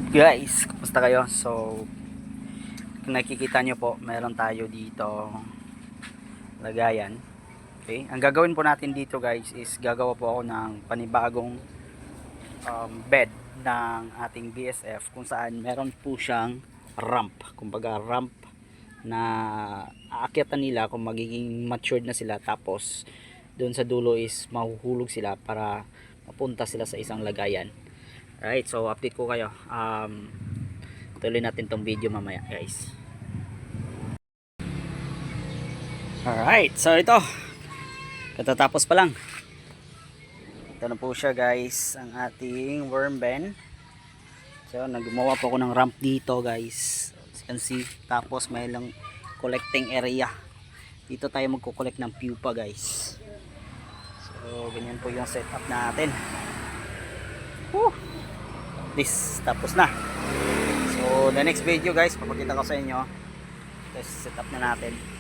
Guys, kumusta kayo? So, kung nakikita nyo po, meron tayo dito lagayan. Okay? Ang gagawin po natin dito guys is gagawa po ako ng panibagong bed ng ating BSF kung saan meron po siyang ramp. Kumbaga ramp na aakyatan nila kung magiging matured na sila, tapos doon sa dulo is mahuhulog sila para mapunta sila sa isang lagayan. Alright, so update ko kayo. Tuloy natin tong video mamaya guys. Alright, so ito katatapos pa lang. Ito na po siya guys, ang ating worm bin. So naggumawa po ako ng ramp dito guys, as you can see. Tapos may lang collecting area. Dito tayo magko-collect ng pupa guys. So ganyan po yung setup natin. This tapos na. So the next video guys, papakita ko sa inyo. Test setup na natin.